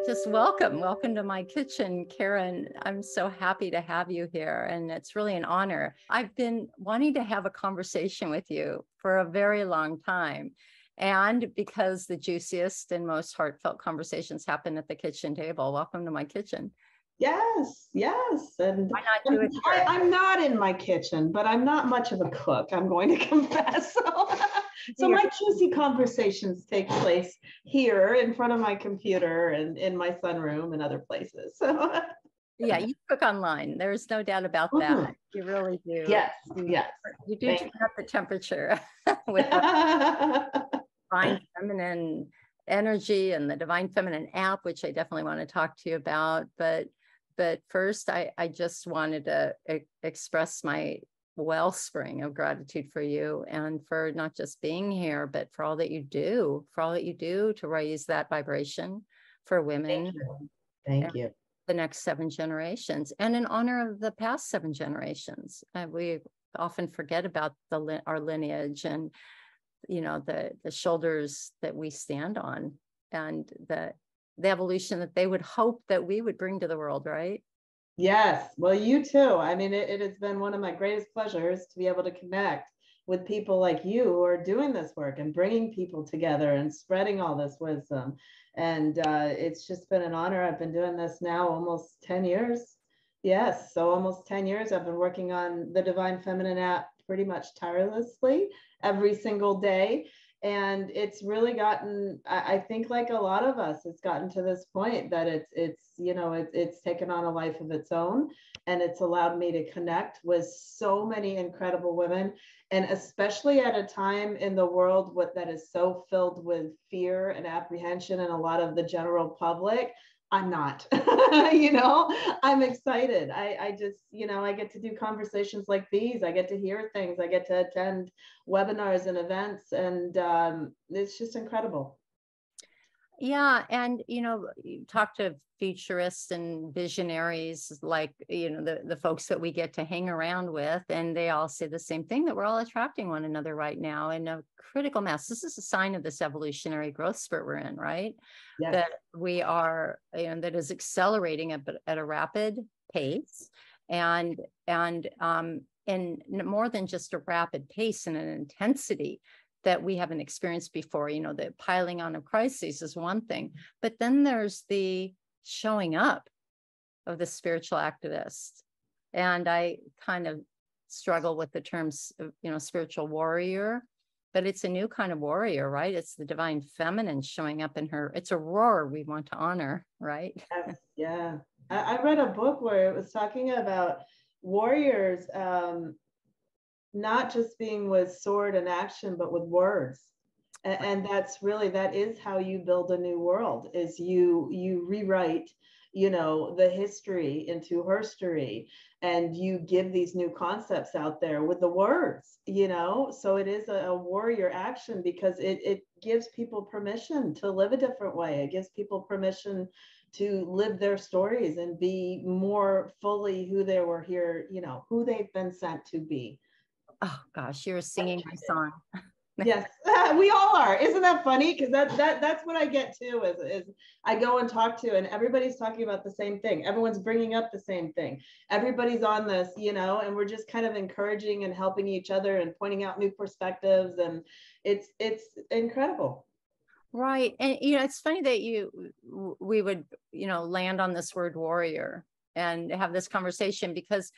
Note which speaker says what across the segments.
Speaker 1: just welcome to my kitchen, Caryn. I'm so happy to have you here, and it's really an honor. I've been wanting to have a conversation with you for a very long time, and because the juiciest and most heartfelt conversations happen at the kitchen table. Welcome to my kitchen.
Speaker 2: Yes, yes. And
Speaker 1: Why not do it here?
Speaker 2: I'm not in my kitchen, but I'm not much of a cook, I'm going to confess. So my juicy conversations take place here in front of my computer and in my sunroom and other places. So
Speaker 1: Yeah, you cook online. There's no doubt about that. You really do.
Speaker 2: Yes, yes.
Speaker 1: You do turn up the temperature with the divine feminine energy and the divine feminine app, which I definitely want to talk to you about. But first, I just wanted to express my wellspring of gratitude for you and for not just being here, but for all that you do, to raise that vibration for women.
Speaker 2: Thank you.
Speaker 1: The next 7 generations, and in honor of the past 7 generations. We often forget about our lineage and, you know, the shoulders that we stand on and the evolution that they would hope that we would bring to the world, right?
Speaker 2: Yes. Well, you too. I mean, it has been one of my greatest pleasures to be able to connect with people like you who are doing this work and bringing people together and spreading all this wisdom. And it's just been an honor. I've been doing this now almost 10 years. Yes. So almost 10 years I've been working on the Divine Feminine app pretty much tirelessly every single day. And it's really gotten, I think, like a lot of us, it's gotten to this point that it's taken on a life of its own, and it's allowed me to connect with so many incredible women, and especially at a time in the world that is so filled with fear and apprehension and a lot of the general public. I'm not, I'm excited. I just, I get to do conversations like these. I get to hear things. I get to attend webinars and events, and it's just incredible.
Speaker 1: Yeah. And, you talk to futurists and visionaries, like, the folks that we get to hang around with, and they all say the same thing, that we're all attracting one another right now in a critical mass. This is a sign of this evolutionary growth spurt we're in, right?
Speaker 2: Yes.
Speaker 1: That we are, that is accelerating at a rapid pace, and in more than just a rapid pace and an intensity that we haven't experienced before. The piling on of crises is one thing, but then there's the showing up of the spiritual activist. And I kind of struggle with the terms, spiritual warrior, but it's a new kind of warrior, right? It's the divine feminine showing up in her. It's a roar we want to honor, right?
Speaker 2: Yes, yeah. I read a book where it was talking about warriors, not just being with sword and action, but with words. And that is how you build a new world, is you rewrite, the history into herstory, and you give these new concepts out there with the words, so it is a warrior action, because it gives people permission to live a different way. It gives people permission to live their stories and be more fully who they were here, who they've been sent to be.
Speaker 1: Oh gosh, you're singing my song.
Speaker 2: Yes, we all are. Isn't that funny? Because that's what I get too. Is I go and talk to, and everybody's talking about the same thing. Everyone's bringing up the same thing. Everybody's on this, and we're just kind of encouraging and helping each other and pointing out new perspectives, and it's incredible.
Speaker 1: Right. And, it's funny that we would, land on this word warrior and have this conversation, because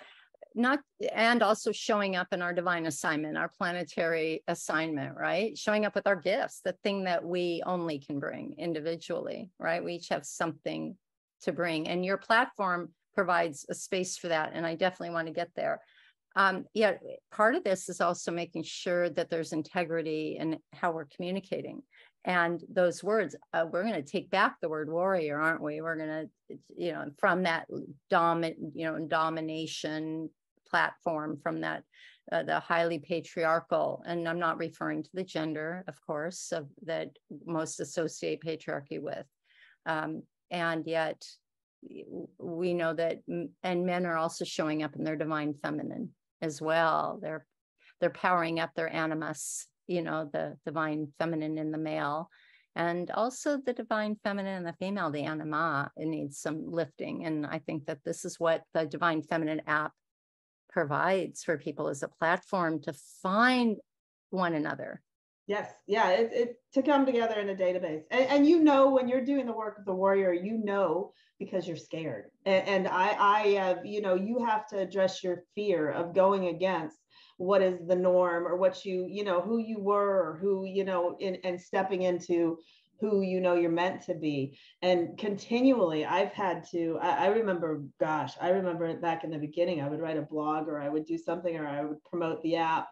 Speaker 1: and also showing up in our divine assignment, our planetary assignment, right? Showing up with our gifts, the thing that we only can bring individually, right? We each have something to bring, and your platform provides a space for that. And I definitely want to get there. Part of this is also making sure that there's integrity in how we're communicating. And those words, we're going to take back the word warrior, aren't we? We're going to, from that domination platform, from that, the highly patriarchal, and I'm not referring to the gender, of course, that most associate patriarchy with. And yet we know that, and men are also showing up in their divine feminine as well. They're powering up their animus, the divine feminine in the male. And also the divine feminine and the female, the anima, it needs some lifting. And I think that this is what the Divine Feminine app provides for people, as a platform to find one another.
Speaker 2: Yes. Yeah. It to come together in a database. And you know, when you're doing the work of the warrior, you know, because you're scared. And I have, you know, you have to address your fear of going against what is the norm, or what you know, who you were, or who, you know, and stepping into who, you know, you're meant to be. And continually, I've had to, I remember, gosh, I remember back in the beginning, I would write a blog, or I would do something, or I would promote the app.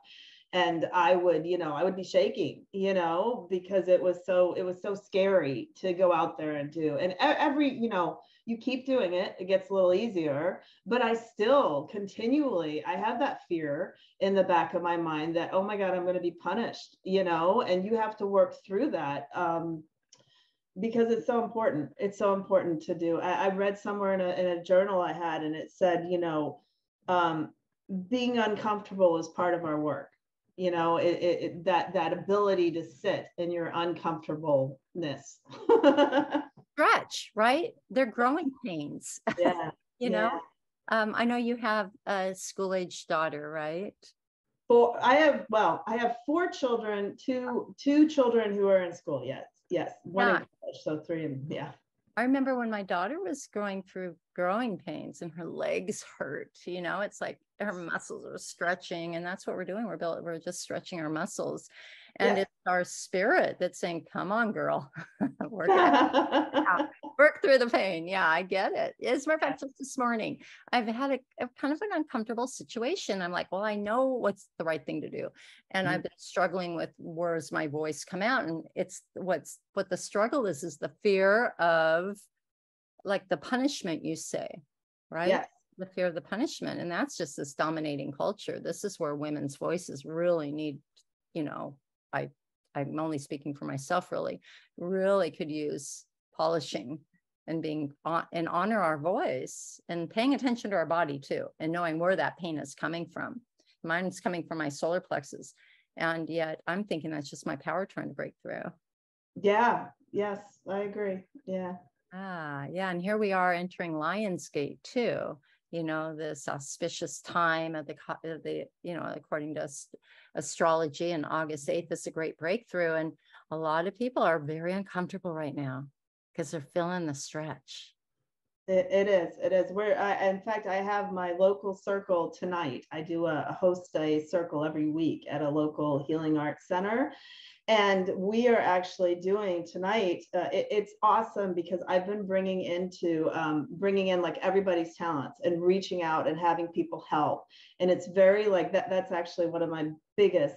Speaker 2: And I would, you know, I would be shaking, you know, because it was so scary to go out there and do. And every, you know, you keep doing it, it gets a little easier, but I still continually, I have that fear in the back of my mind that, oh my God, I'm going to be punished, you know, and you have to work through that. Because it's so important. It's so important to do. I read somewhere in a journal I had, and it said, you know, being uncomfortable is part of our work. You know, that ability to sit in your uncomfortableness.
Speaker 1: Stretch, right? They're growing pains.
Speaker 2: Yeah.
Speaker 1: You know, I know you have a school-age daughter, right?
Speaker 2: I have 4 children, two children who are in school. Yes, one in college, so 3 of them. Yeah.
Speaker 1: I remember when my daughter was going through growing pains and her legs hurt, you know, it's like her muscles are stretching, and that's what we're doing. We're just stretching our muscles, and it's our spirit that's saying, come on, girl, work it out. Work through the pain. Yeah, I get it. As a matter of fact, just this morning, I've had a kind of an uncomfortable situation. I'm like, well, I know what's the right thing to do. And I've been struggling with, where's my voice come out? And it's what the struggle is the fear of, like, the punishment, you say, right?
Speaker 2: Yes.
Speaker 1: The fear of the punishment. And that's just this dominating culture. This is where women's voices really need, you know, I'm only speaking for myself, really could use polishing and being and honor our voice and paying attention to our body too, and knowing where that pain is coming from. Mine's coming from my solar plexus, and yet I'm thinking that's just my power trying to break through.
Speaker 2: Yeah. Yes, I agree. Yeah.
Speaker 1: Yeah. And here we are entering Lionsgate too, you know, this auspicious time of the you know, according to astrology, and August 8th is a great breakthrough. And a lot of people are very uncomfortable right now because they're feeling the stretch.
Speaker 2: It is. In fact, I have my local circle tonight. I do host a circle every week at a local healing arts center. And we are actually doing tonight. It's awesome because I've been bringing in like everybody's talents and reaching out and having people help. And it's very like that. That's actually one of my biggest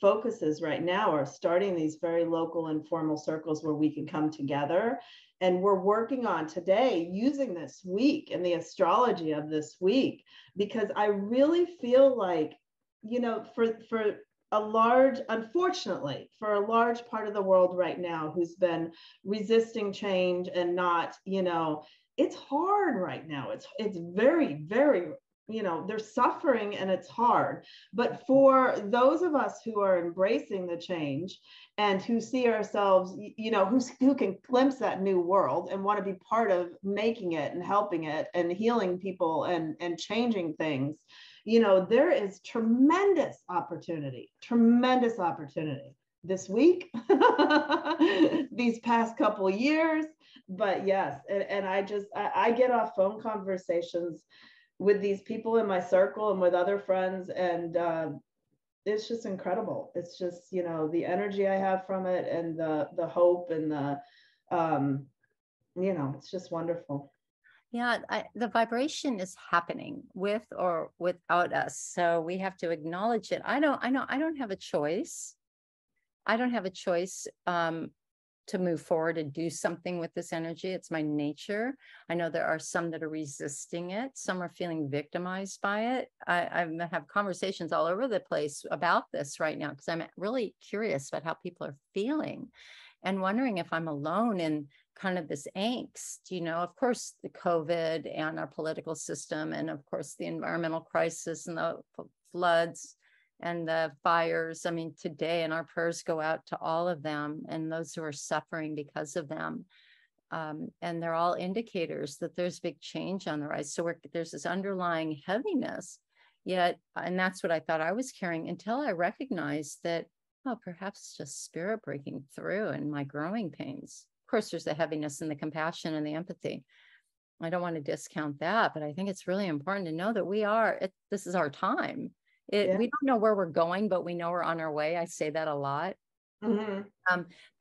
Speaker 2: focuses right now, are starting these very local informal circles where we can come together. And we're working on today using this week and the astrology of this week, because I really feel like, you know, unfortunately, for a large part of the world right now who's been resisting change and not, you know, it's hard right now. It's very, very, you know, they're suffering and it's hard. But for those of us who are embracing the change and who see ourselves, you know, who can glimpse that new world and want to be part of making it and helping it and healing people and changing things, you know, there is tremendous opportunity this week, these past couple of years. But yes, and I get off phone conversations with these people in my circle and with other friends, and it's just incredible. It's just, you know, the energy I have from it, and the hope, and the you know, it's just wonderful.
Speaker 1: Yeah, the vibration is happening with or without us, so we have to acknowledge it. I don't have a choice. I don't have a choice to move forward and do something with this energy. It's my nature. I know there are some that are resisting it. Some are feeling victimized by it. I have conversations all over the place about this right now, because I'm really curious about how people are feeling and wondering if I'm alone in kind of this angst. You know, of course, the COVID and our political system, and of course, the environmental crisis and the floods and the fires. I mean, today, and our prayers go out to all of them and those who are suffering because of them. And they're all indicators that there's big change on the rise. So there's this underlying heaviness yet. And that's what I thought I was carrying until I recognized that, oh, perhaps it's just spirit breaking through and my growing pains. Of course, there's the heaviness and the compassion and the empathy. I don't want to discount that, but I think it's really important to know that this is our time. We don't know where we're going, but we know we're on our way. I say that a lot.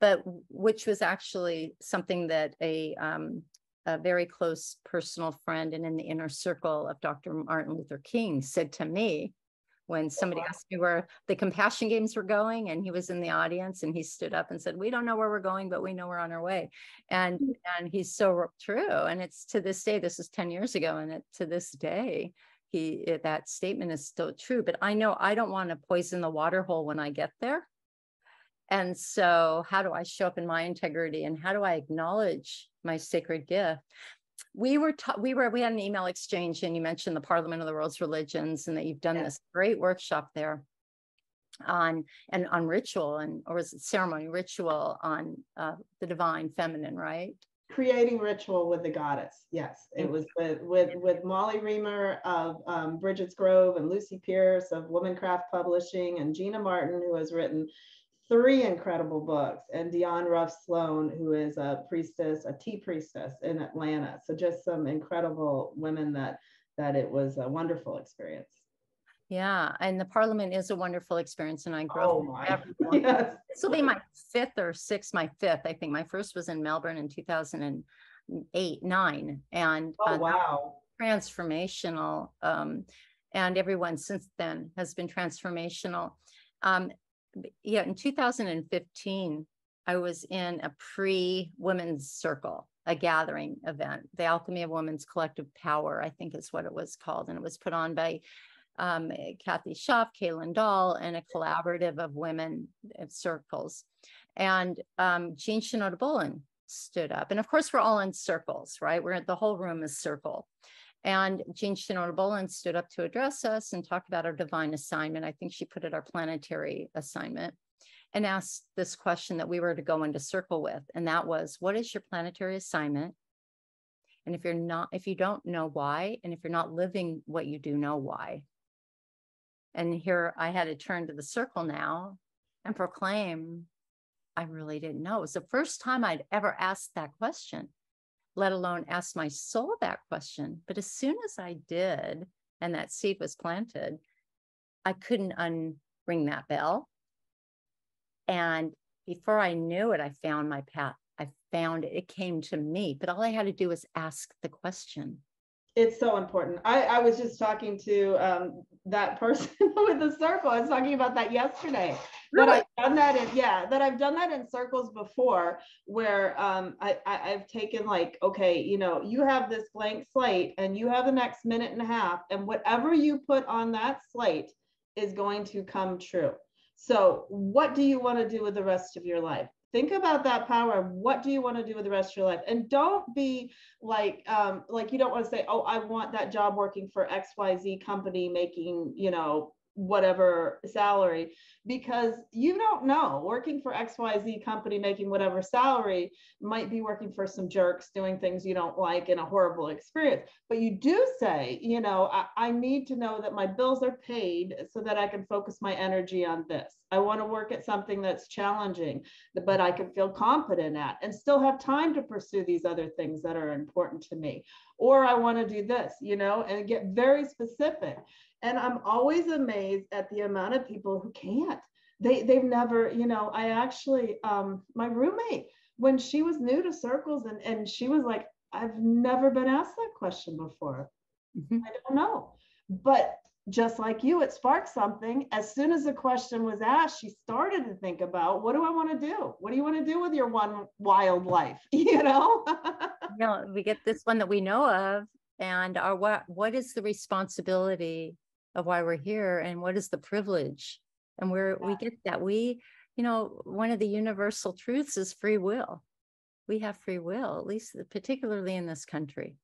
Speaker 1: But which was actually something that a very close personal friend and in the inner circle of Dr. Martin Luther King said to me when somebody asked me where the compassion games were going, and he was in the audience and he stood up and said, we don't know where we're going, but we know we're on our way. And he's so true. And it's to this day, this is 10 years ago. And to this day, that statement is still true, but I know I don't want to poison the water hole when I get there. And so how do I show up in my integrity, and how do I acknowledge my sacred gift? We had an email exchange, and you mentioned the Parliament of the World's Religions, and that you've done this great workshop there on ritual, or was it ceremony ritual on the divine feminine, right?
Speaker 2: Creating ritual with the goddess. Yes, it was with Molly Reamer of Bridget's Grove, and Lucy Pierce of Womancraft Publishing, and Gina Martin, who has written 3 incredible books, and Dionne Ruff Sloan, who is a tea priestess in Atlanta. So just some incredible women that it was a wonderful experience. Yeah,
Speaker 1: and the Parliament is a wonderful experience, and I grew
Speaker 2: up. Yes.
Speaker 1: This will be my 5th or 6th, my 5th. I think my first was in Melbourne in 2008-9, and
Speaker 2: wow,
Speaker 1: transformational. And everyone since then has been transformational. In 2015, I was in a pre-women's circle, a gathering event, the Alchemy of Women's Collective Power, I think is what it was called. And it was put on by Kathy Schaff, Kaylin Dahl, and a collaborative of women circles. And Jean Shinoda Bullen stood up. And of course, we're all in circles, right? The whole room is circle. And Jean Shinoda Bullen stood up to address us and talk about our divine assignment. I think she put it our planetary assignment, and asked this question that we were to go into circle with. And that was, what is your planetary assignment? And if you don't know why, and if you're not living what you do know why. And here I had to turn to the circle now and proclaim, I really didn't know. It was the first time I'd ever asked that question, let alone ask my soul that question. But as soon as I did, and that seed was planted, I couldn't unring that bell. And before I knew it, I found my path. I found it. It came to me. But all I had to do was ask the question.
Speaker 2: It's so important. I was just talking to that person with the circle. I was talking about that yesterday.
Speaker 1: Really?
Speaker 2: That I've done that in circles before, where I've taken like, okay, you have this blank slate and you have the next minute and a half, and whatever you put on that slate is going to come true. So what do you want to do with the rest of your life? Think about that power. What do you want to do with the rest of your life? And don't be like you don't want to say, oh, I want that job working for XYZ company making, whatever salary, because you don't know. Working for XYZ company making whatever salary might be working for some jerks doing things you don't like in a horrible experience. But you do say, I need to know that my bills are paid so that I can focus my energy on this. I want to work at something that's challenging, but I can feel confident at, and still have time to pursue these other things that are important to me. Or I want to do this, and get very specific. And I'm always amazed at the amount of people who can't. They've never, I actually, my roommate, when she was new to circles, and she was like, I've never been asked that question before. Mm-hmm. I don't know. But just like you, it sparked something. As soon as the question was asked, she started to think about, what do I want to do? What do you want to do with your one wild life? We
Speaker 1: get this one that we know of, and what is the responsibility of why we're here, and what is the privilege? And we get that one of the universal truths is free will. We have free will, at least particularly in this country.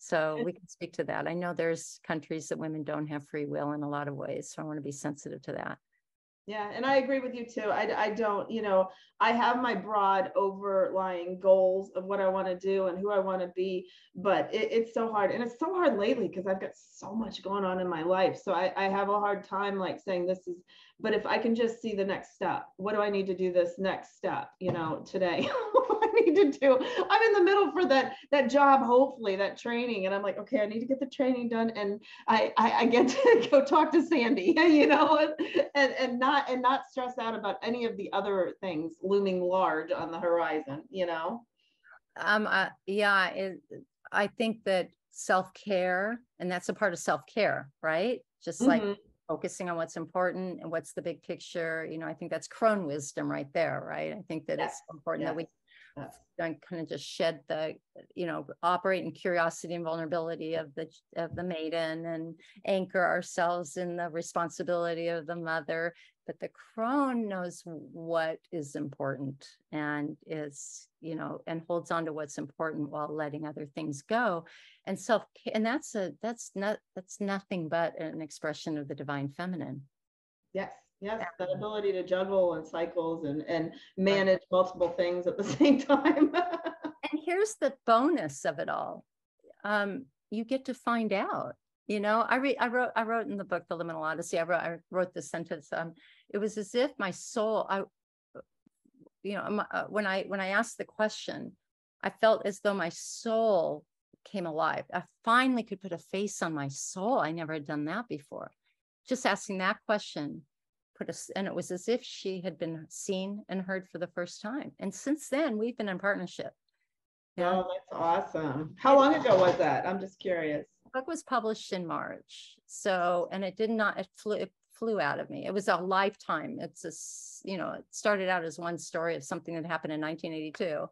Speaker 1: So we can speak to that. I know there's countries that women don't have free will in a lot of ways. So I want to be sensitive to that.
Speaker 2: Yeah, and I agree with you too. I don't, I have my broad overlying goals of what I want to do and who I want to be, but it's so hard. And it's so hard lately because I've got so much going on in my life. So I have a hard time like saying this is, but if I can just see the next step, what do I need to do this next step, today? What do I need to do? I'm in the middle for that job, hopefully that training. And I'm like, okay, I need to get the training done. And I get to go talk to Sandy, and not stress out about any of the other things looming large on the horizon,
Speaker 1: I think that self-care, and that's a part of self-care, right? Just like focusing on what's important and what's the big picture. I think that's crone wisdom right there, right? I think that it's important that we don't kind of just shed the, operate in curiosity and vulnerability of the maiden and anchor ourselves in the responsibility of the mother. But the crone knows what is important and is, and holds on to what's important while letting other things go. And that's nothing but an expression of the divine feminine.
Speaker 2: Yes, that ability to juggle and cycles and manage multiple things at the same time.
Speaker 1: And here's the bonus of it all. You get to find out. I wrote in the book, The Liminal Odyssey, I wrote this sentence. It was as if my soul, when I asked the question, I felt as though my soul came alive. I finally could put a face on my soul. I never had done that before. Just asking that question, and it was as if she had been seen and heard for the first time. And since then, we've been in partnership.
Speaker 2: Oh, that's awesome. How long ago was that? I'm just curious.
Speaker 1: The book was published in March. And it flew out of me. It was a lifetime. It started out as one story of something that happened in 1982.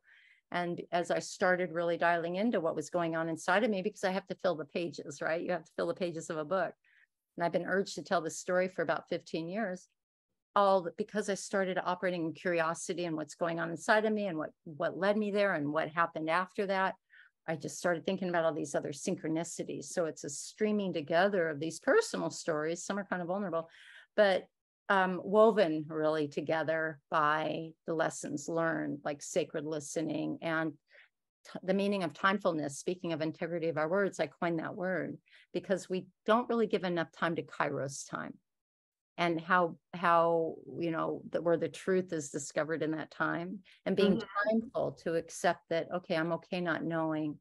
Speaker 1: And as I started really dialing into what was going on inside of me, because I have to fill the pages, right? You have to fill the pages of a book. And I've been urged to tell this story for about 15 years, all because I started operating in curiosity and what's going on inside of me and what led me there and what happened after that. I just started thinking about all these other synchronicities. So it's a streaming together of these personal stories. Some are kind of vulnerable, but woven really together by the lessons learned, like sacred listening and the meaning of timefulness. Speaking of integrity of our words, I coined that word because we don't really give enough time to Kairos time, and how where the truth is discovered in that time, and being timeful to accept that, okay, I'm okay not knowing.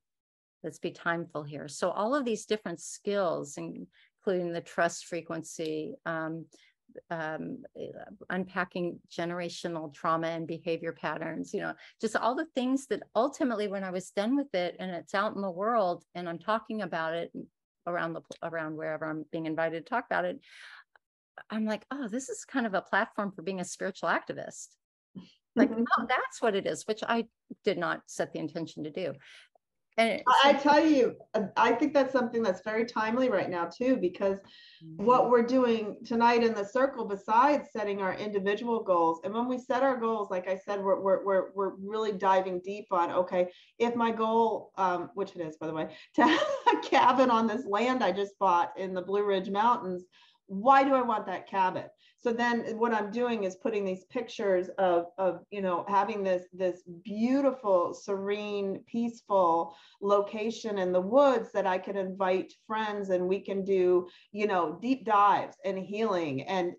Speaker 1: Let's be timeful here. So all of these different skills, including the trust frequency, unpacking generational trauma and behavior patterns, just all the things that ultimately, when I was done with it and it's out in the world and I'm talking about it around wherever I'm being invited to talk about it, I'm like, oh, this is kind of a platform for being a spiritual activist. Like, oh, that's what it is, which I did not set the intention to do. And
Speaker 2: I tell you, I think that's something that's very timely right now too, because what we're doing tonight in the circle, besides setting our individual goals, and when we set our goals, like I said, we're really diving deep on, okay, if my goal, which it is, by the way, to have a cabin on this land I just bought in the Blue Ridge Mountains, why do I want that cabin? So then what I'm doing is putting these pictures of having this beautiful, serene, peaceful location in the woods that I can invite friends and we can do, deep dives and healing and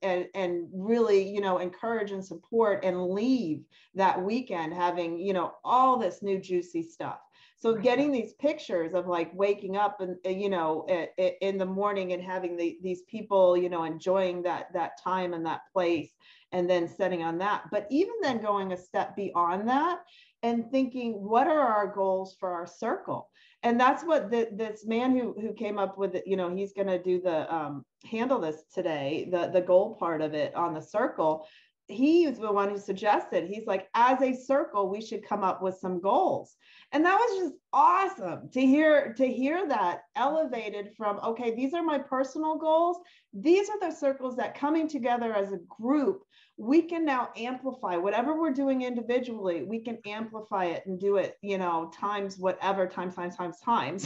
Speaker 2: really, encourage and support and leave that weekend having, all this new juicy stuff. So getting these pictures of like waking up and, in the morning and having these people, enjoying that time and that place, and then setting on that. But even then going a step beyond that and thinking, what are our goals for our circle? And that's what this man who came up with it, he's going to do the handle this today, the goal part of it on the circle. He was the one who suggested, he's like, as a circle, we should come up with some goals. And that was just awesome to hear that elevated from, okay, these are my personal goals. These are the circles that coming together as a group, we can now amplify whatever we're doing individually. We can amplify it and do it, you know, times whatever, times,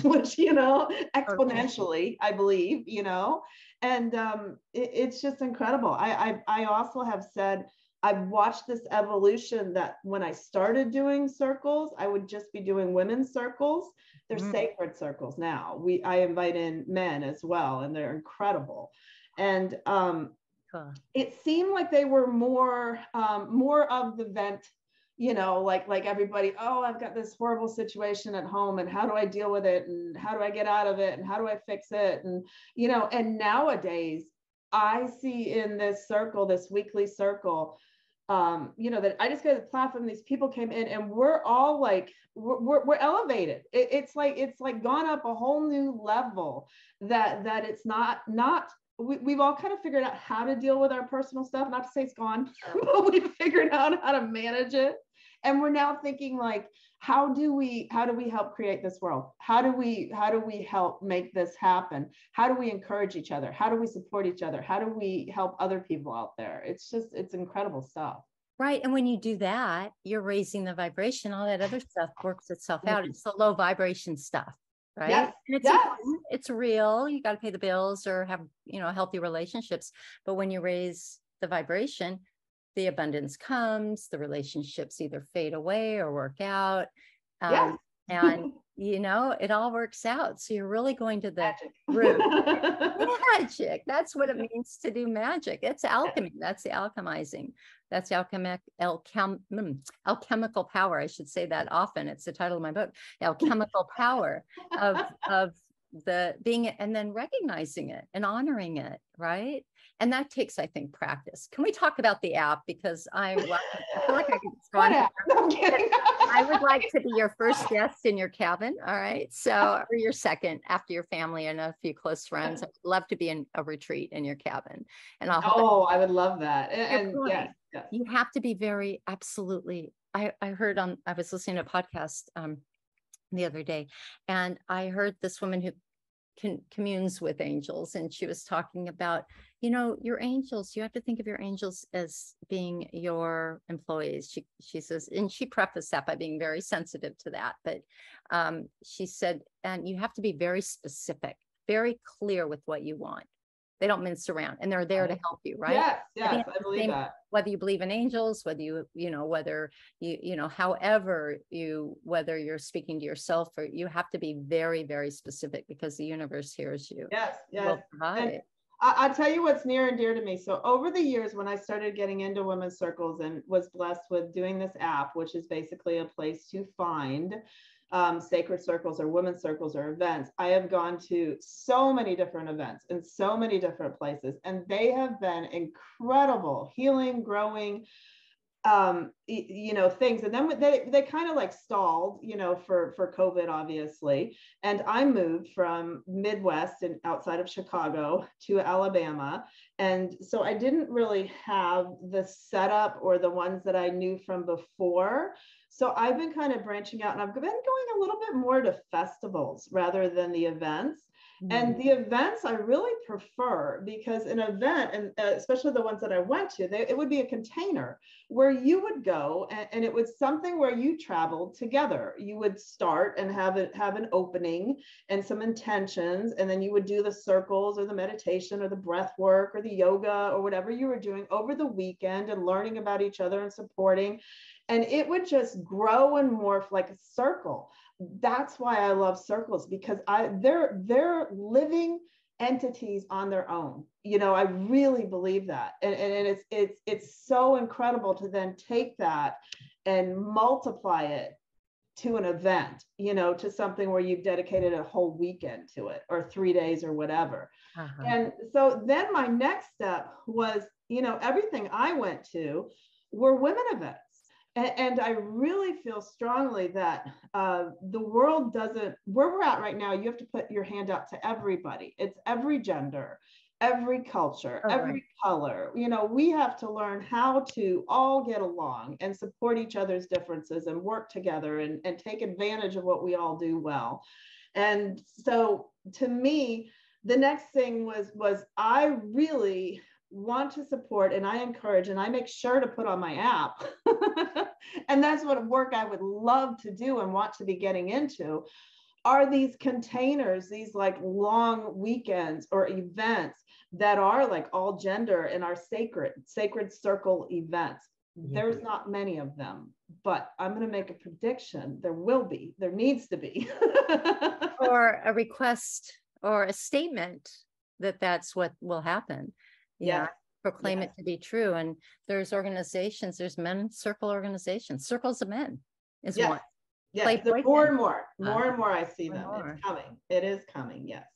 Speaker 2: which, you know, exponentially, I believe, you know, and it's just incredible. I also have said, I've watched this evolution that when I started doing circles, I would just be doing women's circles. They're sacred circles now. I invite in men as well, and they're incredible. And it seemed like they were more of the vent, you know, like everybody, oh, I've got this horrible situation at home, and how do I deal with it? And how do I get out of it? And how do I fix it? And, you know, and nowadays I see in this circle, this weekly circle, you know, that I just got the platform, these people came in and we're all like, we're elevated. It's like gone up a whole new level that it's not, we've all kind of figured out how to deal with our personal stuff. Not to say it's gone, but we've figured out how to manage it. And we're now thinking like, how do we help create this world? How do we help make this happen? How do we encourage each other? How do we support each other? How do we help other people out there? It's incredible stuff.
Speaker 1: Right. And when you do that, you're raising the vibration. All that other stuff works itself out. It's the low vibration stuff, right?
Speaker 2: Yes.
Speaker 1: And it's important. It's real. You got to pay the bills or have, you know, healthy relationships. But when you raise the vibration, the abundance comes, the relationships either fade away or work out.
Speaker 2: Yes.
Speaker 1: And, you know, it all works out. So you're really going to the root. Magic. That's what it means to do magic. It's alchemy. That's the alchemizing. That's the alchemical power. I should say that often. It's the title of my book, the alchemical power of the being, and then recognizing it and honoring it, right? And that takes, I think, practice. Can we talk about the app? Because I feel like I could go on.
Speaker 2: I'm kidding.
Speaker 1: I would like to be your first guest in your cabin. All right. So, or your second after your family and a few close friends. I'd love to be in a retreat in your cabin. And
Speaker 2: I would love that. And yes.
Speaker 1: You have to be very, absolutely. I was listening to a podcast the other day, and I heard this woman who communes with angels, and she was talking about, you know, your angels, you have to think of your angels as being your employees. She says, and she prefaced that by being very sensitive to that, but she said, and you have to be very specific, very clear with what you want. They don't mince around, and they're there to help you, right?
Speaker 2: Yes, I believe that.
Speaker 1: Whether you believe in angels, whether however whether you're speaking to yourself, or you have to be very, very specific, because the universe hears you.
Speaker 2: Yes. I'll tell you what's near and dear to me. So over the years, when I started getting into women's circles and was blessed with doing this app, which is basically a place to find sacred circles or women's circles or events, I have gone to so many different events in so many different places, and they have been incredible, healing, growing, you know, things. And then they kind of like stalled, you know, for COVID, obviously. And I moved from Midwest and outside of Chicago to Alabama. And so I didn't really have the setup or the ones that I knew from before. So I've been kind of branching out, and I've been going a little bit more to festivals rather than the events. And the events I really prefer, because an event, and especially the ones that I went to, it would be a container where you would go, and it was something where you traveled together. You would start and have an opening and some intentions, and then you would do the circles or the meditation or the breath work or the yoga or whatever you were doing over the weekend, and learning about each other and supporting. And it would just grow and morph like a circle. That's why I love circles, because they're living entities on their own. You know, I really believe that. And it's so incredible to then take that and multiply it to an event, you know, to something where you've dedicated a whole weekend to it, or 3 days or whatever. And so then my next step was, you know, everything I went to were women events. And I really feel strongly that the world doesn't, where we're at right now, you have to put your hand out to everybody. It's every gender, every culture, every color. You know, we have to learn how to all get along and support each other's differences and work together and take advantage of what we all do well. And so to me, the next thing was I really want to support, and I encourage, and I make sure to put on my app, and that's what work I would love to do and want to be getting into, are these containers, these like long weekends or events that are like all gender and are sacred circle events. There's not many of them, but I'm going to make a prediction. There needs to be.
Speaker 1: Or a request or a statement that that's what will happen. Yeah. Proclaim it to be true. And there's organizations, there's men's circle organizations, circles of men is one.
Speaker 2: Yeah, more and more I see them. It's coming. It is coming. Yes.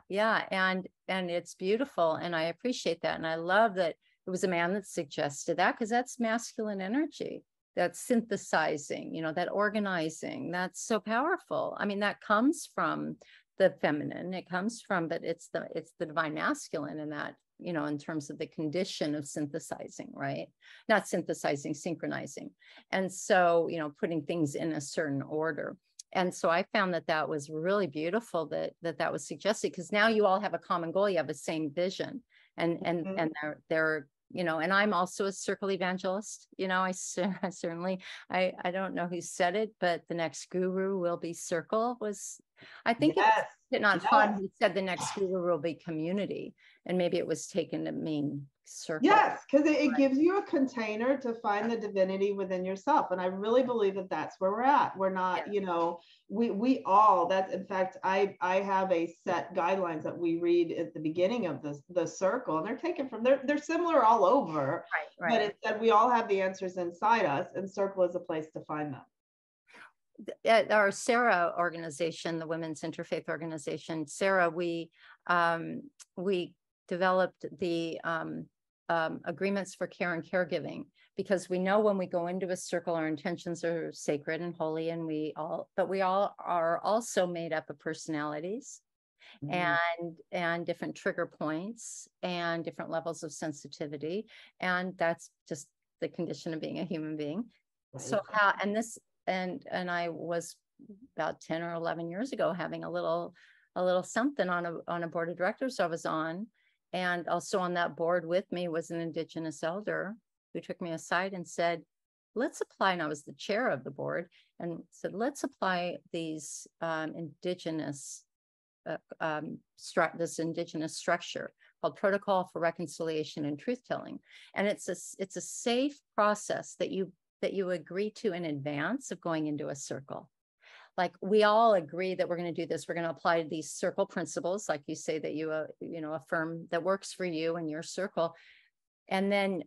Speaker 1: Yeah. And it's beautiful. And I appreciate that. And I love that it was a man that suggested that, because that's masculine energy. That's synthesizing, that organizing. That's so powerful. I mean, that comes from the feminine. It comes from, but it's the divine masculine in that, in terms of the condition of synthesizing, right? Not synthesizing, synchronizing. And so, putting things in a certain order. And so I found that was really beautiful that was suggested, because now you all have a common goal. You have the same vision, and they're and I'm also a circle evangelist. I certainly, I don't know who said it, but the next guru will be circle I think it's not fun who said the next guru will be community, and maybe it was taken to mean circle.
Speaker 2: Yes, because it gives you a container to find the divinity within yourself. And I really believe that that's where we're at. We're not, we all, that's, in fact, I have a set guidelines that we read at the beginning of the circle, and they're taken from, they're similar all over, right. But it's that we all have the answers inside us, and circle is a place to find them.
Speaker 1: At our Sarah organization, the Women's Interfaith Organization, Sarah, we developed the agreements for care and caregiving, because we know when we go into a circle, our intentions are sacred and holy, and we all are also made up of personalities, and different trigger points and different levels of sensitivity, and that's just the condition of being a human being. Right. So and I was about 10 or 11 years ago having a little something on a board of directors I was on. And also on that board with me was an Indigenous elder who took me aside and said, let's apply, and I was the chair of the board, and said, let's apply these Indigenous, this Indigenous structure called Protocol for Reconciliation and Truth-Telling. And it's a safe process that you agree to in advance of going into a circle. Like, we all agree that we're going to do this. We're going to apply these circle principles, like you say, that you affirm that works for you and your circle. And then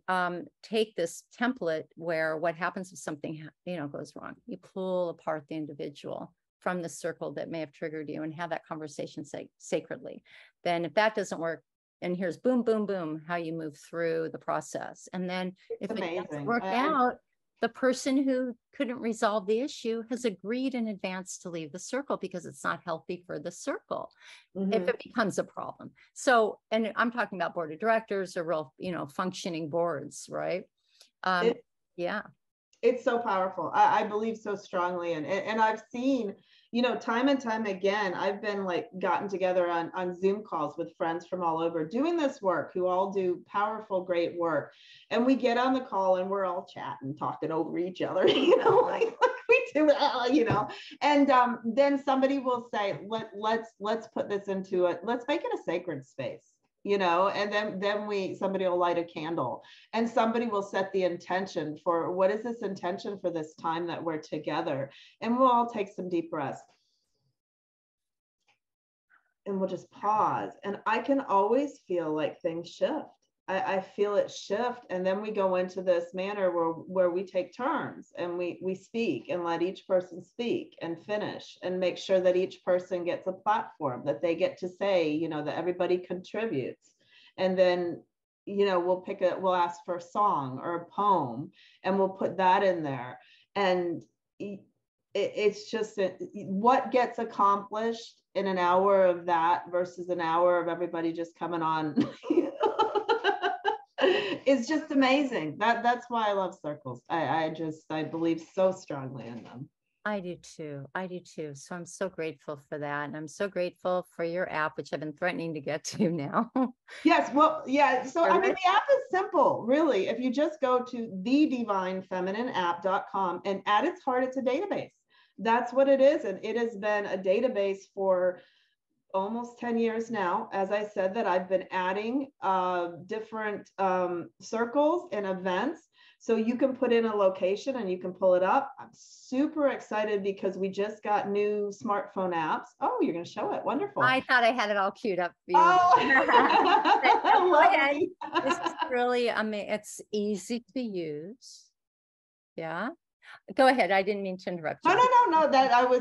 Speaker 1: take this template where what happens if something, goes wrong. You pull apart the individual from the circle that may have triggered you and have that conversation sacredly. Then if that doesn't work, and here's boom, boom, boom, how you move through the process. And then if it doesn't work out, the person who couldn't resolve the issue has agreed in advance to leave the circle, because it's not healthy for the circle if it becomes a problem. So, and I'm talking about board of directors or real, functioning boards, right?
Speaker 2: It's so powerful. I believe so strongly. And I've seen, time and time again, I've been gotten together on Zoom calls with friends from all over doing this work, who all do powerful, great work. And we get on the call and we're all chatting, talking over each other, like we do, and then somebody will say, let's put this into it. Let's make it a sacred space. And then somebody will light a candle, and somebody will set the intention for, what is this intention for this time that we're together? And we'll all take some deep breaths, and we'll just pause. And I can always feel like things shift. I feel it shift. And then we go into this manner where we take turns and we speak, and let each person speak and finish, and make sure that each person gets a platform, that they get to say, that everybody contributes. And then, we'll ask for a song or a poem, and we'll put that in there. And it's just what gets accomplished in an hour of that versus an hour of everybody just coming on. It's just amazing. That's why I love circles. I believe so strongly in them.
Speaker 1: I do too. I do too. So I'm so grateful for that. And I'm so grateful for your app, which I've been threatening to get to now.
Speaker 2: Yes, well, yeah. So I mean, the app is simple, really. If you just go to thedivinefeminineapp.com, and at its heart, it's a database. That's what it is. And it has been a database for almost 10 years now. As I said, that I've been adding different circles and events. So you can put in a location and you can pull it up. I'm super excited because we just got new smartphone apps. Oh, you're going to show it. Wonderful.
Speaker 1: I thought I had it all queued up for you.
Speaker 2: Oh,
Speaker 1: go ahead. This is really, I mean, it's easy to use. Yeah. Go ahead. I didn't mean to interrupt you.
Speaker 2: No. That I was,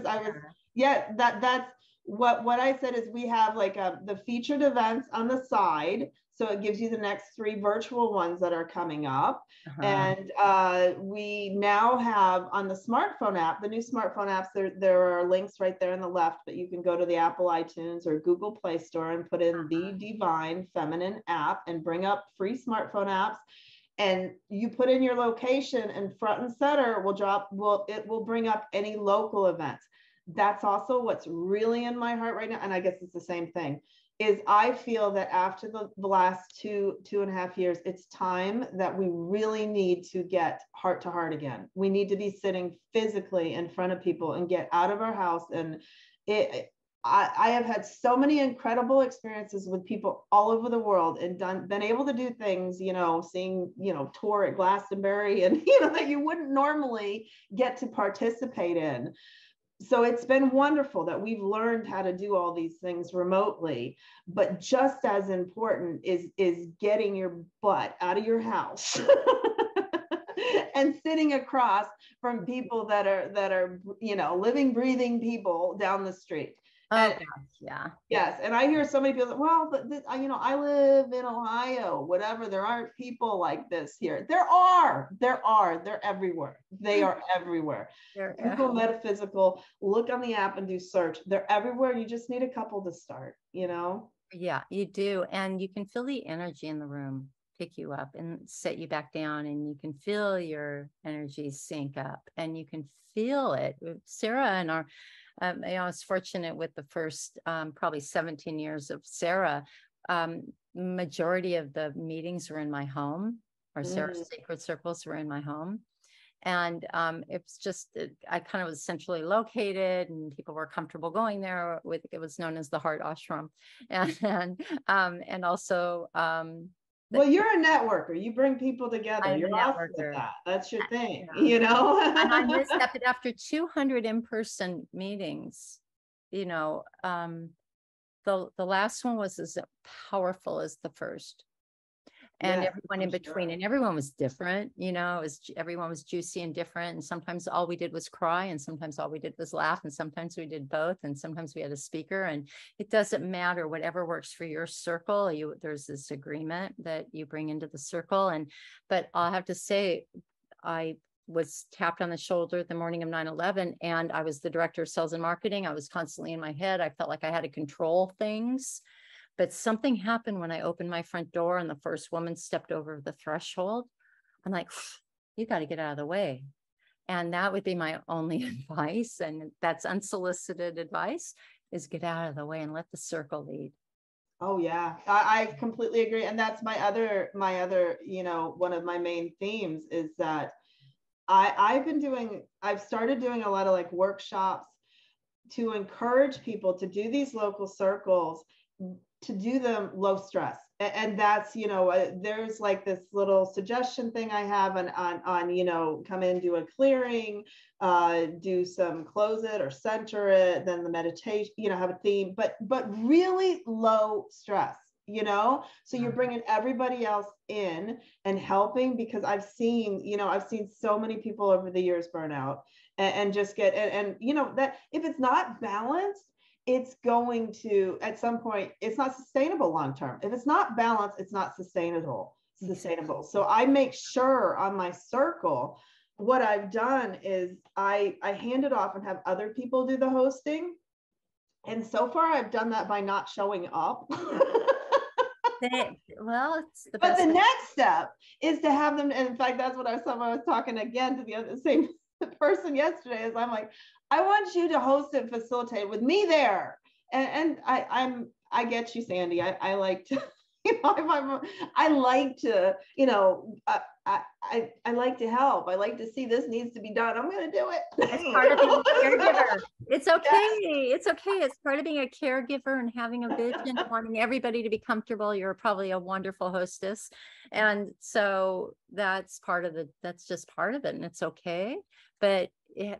Speaker 2: yeah, that's what I said is we have like the featured events on the side. So it gives you the next 3 virtual ones that are coming up. And we now have on the smartphone app, the new smartphone apps, there are links right there on the left, but you can go to the Apple iTunes or Google Play Store and put in the Divine Feminine app and bring up free smartphone apps. And you put in your location, and front and center it will bring up any local events. That's also what's really in my heart right now. And I guess it's the same thing, is I feel that after the last 2.5 years, it's time that we really need to get heart to heart again. We need to be sitting physically in front of people and get out of our house. And I have had so many incredible experiences with people all over the world and been able to do things, seeing, tour at Glastonbury and, that you wouldn't normally get to participate in. So it's been wonderful that we've learned how to do all these things remotely, but just as important is getting your butt out of your house and sitting across from people that are, living, breathing people down the street.
Speaker 1: Oh, gosh, yeah.
Speaker 2: Yes. And I hear so many people, well, but I live in Ohio, whatever. There aren't people like this here. They're everywhere. They are everywhere. Google metaphysical, look on the app and do search. They're everywhere. You just need a couple to start,
Speaker 1: Yeah, you do. And you can feel the energy in the room pick you up and set you back down, and you can feel your energy sync up, and you can feel it. Sarah and our I was fortunate with the first probably 17 years of Sarah. Majority of the meetings were in my home, or Sarah's sacred circles were in my home. And it's just, I kind of was centrally located, and people were comfortable going there. It was known as the Heart Ashram, and also.
Speaker 2: Well, you're a networker. You bring people together. You're awesome at that. That's your thing, And
Speaker 1: I missed that, but after 200 in-person meetings, the last one was as powerful as the first. And everyone in between, and everyone was different, everyone was juicy and different. And sometimes all we did was cry, and sometimes all we did was laugh, and sometimes we did both, and sometimes we had a speaker. And it doesn't matter, whatever works for your circle. There's this agreement that you bring into the circle. But I'll have to say, I was tapped on the shoulder the morning of 9/11, and I was the director of sales and marketing. I was constantly in my head. I felt like I had to control things. But something happened when I opened my front door and the first woman stepped over the threshold. I'm like, you got to get out of the way. And that would be my only advice. And that's unsolicited advice, is get out of the way and let the circle lead.
Speaker 2: Oh, yeah, I completely agree. And that's my other, one of my main themes is that I've started doing a lot of like workshops to encourage people to do these local circles, to do them low stress. And that's, there's like this little suggestion thing I have on come in, do a clearing, do some close it or center it, then the meditation, have a theme, but really low stress, so you're bringing everybody else in and helping, because I've seen so many people over the years burn out and just get, and that if it's not balanced, it's going to, at some point, it's not sustainable long-term. If it's not balanced, it's not sustainable. So I make sure on my circle, what I've done is I hand it off and have other people do the hosting. And so far I've done that by not showing up.
Speaker 1: Well, it's the
Speaker 2: best. But the next step is to have them. And in fact, that's what I was talking again to the same person yesterday, is I'm like, I want you to host and facilitate with me there. And I get you, Sandy. I like to, I like to, I like to help. I like to see this needs to be done. I'm going to do it.
Speaker 1: It's part of being a caregiver. It's okay. Yes. It's okay. It's part of being a caregiver and having a vision, wanting everybody to be comfortable. You're probably a wonderful hostess. And so that's just part of it. And it's okay. But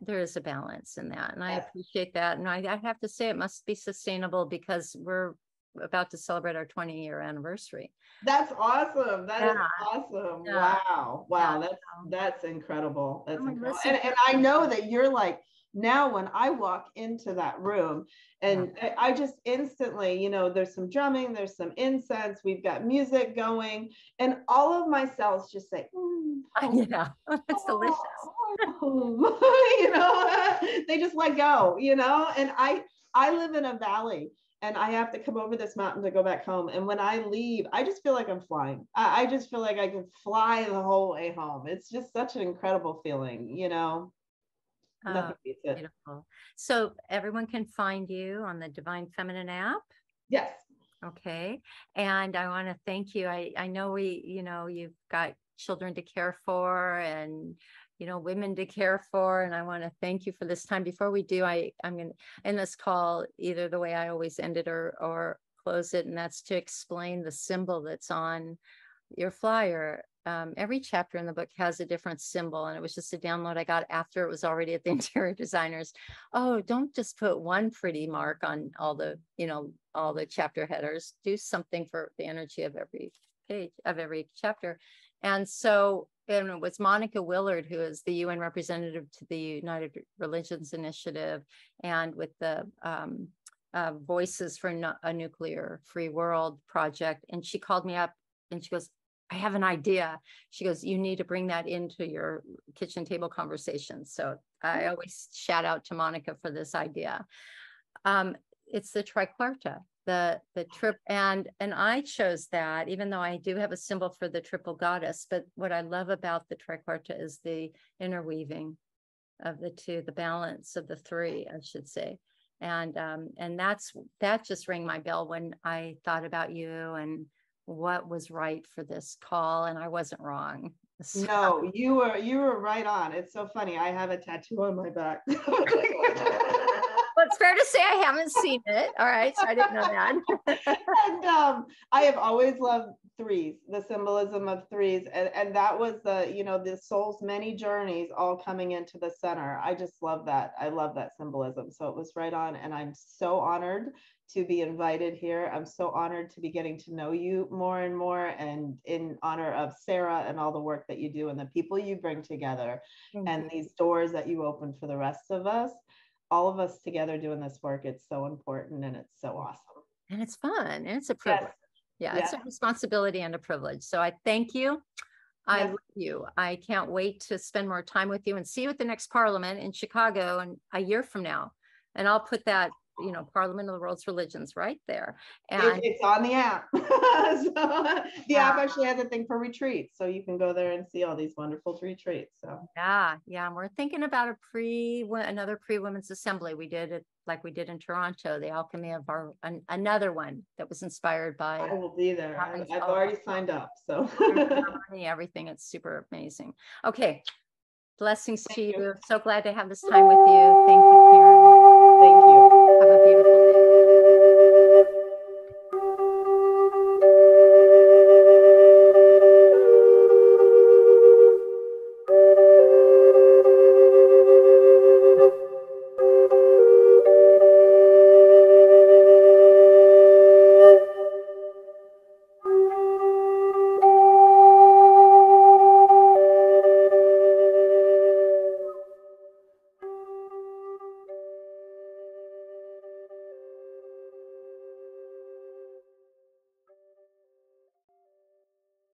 Speaker 1: there is a balance in that. And I appreciate that. And I have to say it must be sustainable because we're about to celebrate our 20-year anniversary.
Speaker 2: That's awesome. That is awesome. Yeah. Wow. That's incredible. That's incredible. And I know that you're like, now when I walk into that room and I just instantly, there's some drumming, there's some incense, we've got music going, and all of my cells just say,
Speaker 1: yeah, it's delicious.
Speaker 2: They just let go, and I live in a valley. And I have to come over this mountain to go back home. And when I leave, I just feel like I'm flying. I just feel like I can fly the whole way home. It's just such an incredible feeling, Nothing beats it.
Speaker 1: Beautiful. So everyone can find you on the Divine Feminine app?
Speaker 2: Yes.
Speaker 1: Okay. And I want to thank you. I know you've got children to care for and women to care for. And I want to thank you for this time. Before we do, I'm going to end this call either the way I always end it or close it. And that's to explain the symbol that's on your flyer. Every chapter in the book has a different symbol. And it was just a download I got after it was already at the interior designers. Oh, don't just put one pretty mark on all the chapter headers. Do something for the energy of every page of every chapter. And so, and it was Monica Willard, who is the UN representative to the United Religions Initiative, and with the Voices for a Nuclear Free World project. And she called me up and she goes, I have an idea. She goes, you need to bring that into your kitchen table conversations. So I always shout out to Monica for this idea. It's the triquarta, the trip, and I chose that, even though I do have a symbol for the triple goddess. But what I love about the triquarta is the interweaving of the two, the balance of the three, I should say. And that just rang my bell when I thought about you and what was right for this call, and I wasn't wrong. So.
Speaker 2: No, you were right on. It's so funny. I have a tattoo on my back.
Speaker 1: Well, it's fair to say I haven't seen it. All right, so I didn't know that.
Speaker 2: And I have always loved threes, the symbolism of threes, and that was the soul's many journeys all coming into the center. I just love that. I love that symbolism. So it was right on, and I'm so honored to be invited here. I'm so honored to be getting to know you more and more, and in honor of Sarah and all the work that you do and the people you bring together and these doors that you open for the rest of us, all of us together doing this work. It's so important and it's so awesome.
Speaker 1: And it's fun and it's a privilege. Yes. Yeah, it's a responsibility and a privilege. So I thank you. I love you. I can't wait to spend more time with you and see you at the next Parliament in Chicago in a year from now. And I'll put that, Parliament of the World's Religions right there. And
Speaker 2: it's on the app. So the app actually has a thing for retreats. So you can go there and see all these wonderful retreats. So
Speaker 1: yeah. And we're thinking about another pre-women's assembly. We did it like we did in Toronto, the alchemy of another one that was inspired by.
Speaker 2: I will be there. I've already signed up. So
Speaker 1: everything. It's super amazing. Okay. Blessings to you. So glad to have this time with you. Thank you, Caryn.